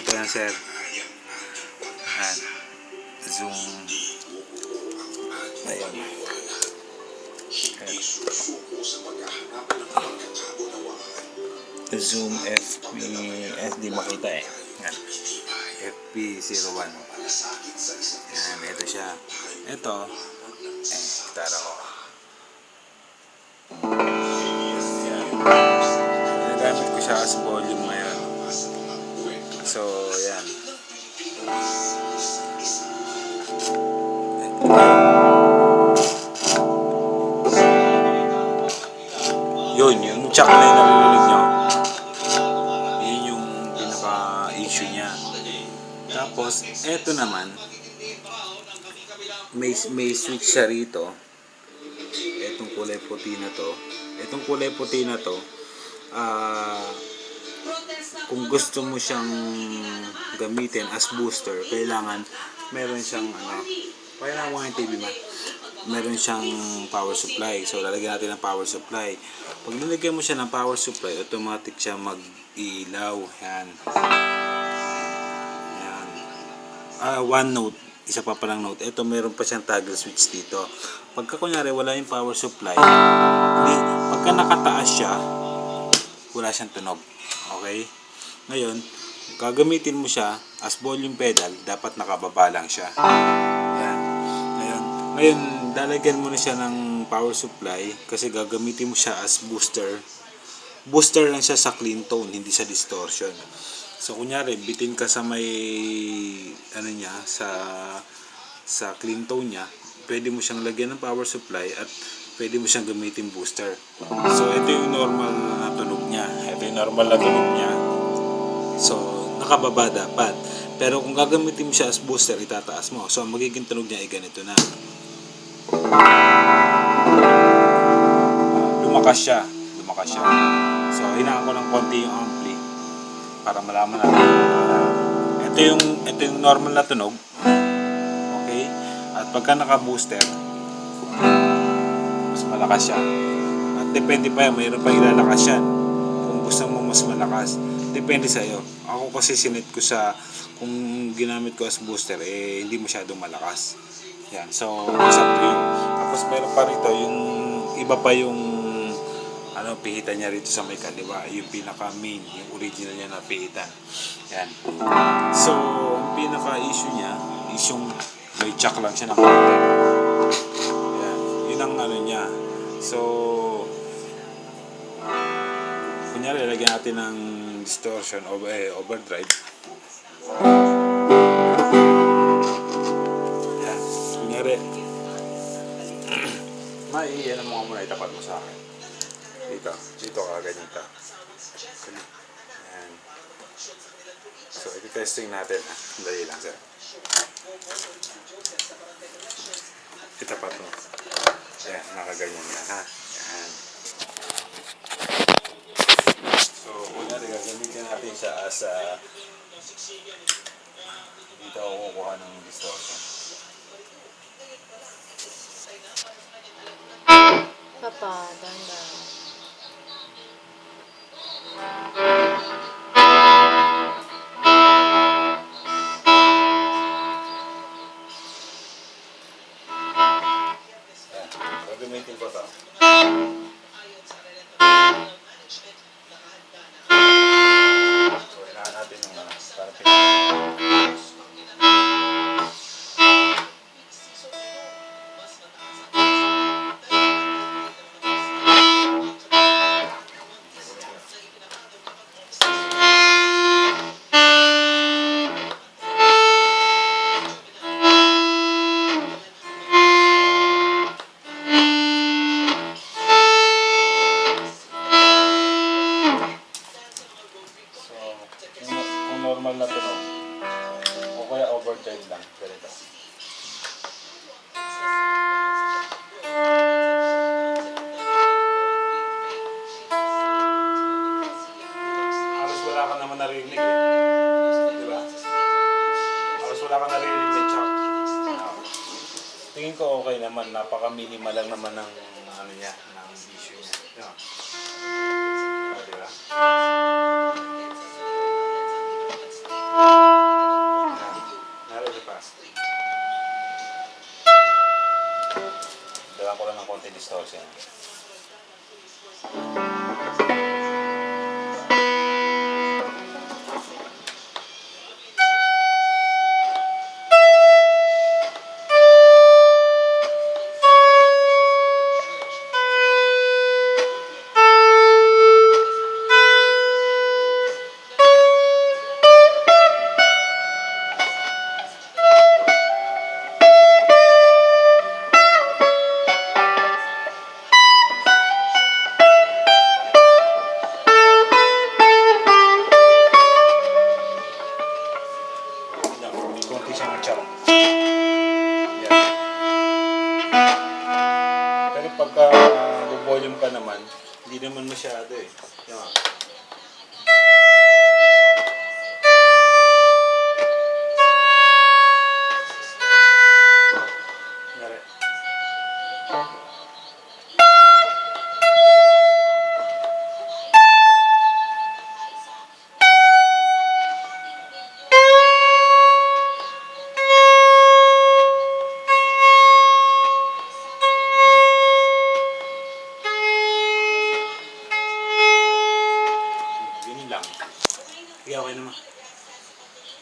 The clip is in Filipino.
Ayan, sir. Ayan. Zoom. Ayan. Zoom FP. Hindi makita eh. Ayan. FP01. Ayan, ito siya. Ito. Tara ko. Ayan. Ginagamit ko siya as volume ngayon. So, ayan. Yun, yung check na yung naririnig nyo. Yun yung pinaka-issue niya. Tapos, eto naman, may switch siya rito. Etong kulay puti na to. Etong kulay puti na to, kung gusto mo siyang gamitin as booster, kailangan meron siyang kailangan mo yung TV ma. Meron siyang power supply. So, lalagyan natin ng power supply. Pag nilagyan mo siya ng power supply, automatic siya mag-ilaw. Yan. Yan. One note. Isa pa palang note. Ito, meron pa siyang toggle switch dito. Pagka kunyari, wala yung power supply, pagka nakataas siya, wala siyang tunog. Okay? Ngayon, gagamitin mo siya as volume pedal, dapat nakababa lang siya. Yan. Ngayon, lalagyan mo na siya ng power supply kasi gagamitin mo siya as booster. Booster lang siya sa clean tone, hindi sa distortion. So, kunyari, bitin ka sa may niya, sa clean tone niya, pwede mo siyang lagyan ng power supply at pwede mo siyang gamitin booster. So, ito yung normal na tunog niya. So, nakababa dapat. Pero kung gagamitin mo siya as booster, itataas mo. So, ang magiging tunog niya ay ganito na. Lumakas siya. So, hinaan ko ng konti yung ampli para malaman natin. Ito yung normal na tunog. Okay? At pagka naka-booster, mas malakas siya. At depende pa yan, mayroon pa ilalakas yan. Kung gusto mo mas malakas, depende sa'yo. Ako kasi sinit ko kung ginamit ko as booster, hindi masyadong malakas. Yan, so it's up to you. Tapos meron pa rito yung iba pa yung pihitan niya rito sa may kaliwa, yung pinaka main, yung original niya na pihitan. Yan. So, ang pinaka issue niya is yung may chuck lang siya ng konti. Yan. Yun ang niya. So, kunyari lagyan natin ng distortion overdrive. Yan. Kunyari yan ang mga muna itapat mo sa akin. Dito ka ganyan ka. Yan. So, iti-testing natin. Dali lang, sir. Itapat mo. Yan, nakaganyan na, ha? Yan. So, kunyari, gagamitin natin siya as dito ako kukuha ng distortion. Papa, dandan. Gagamitin ko ito. So, inahan natin yung para normal na tunog o kaya overdrive lang ganito. Halos wala ka naman naririnig diba? Halos wala ka naririnig na chop. Tingin ko okay naman, napaka minimal lang naman ng niya, ng issue niya. Diba? source yan.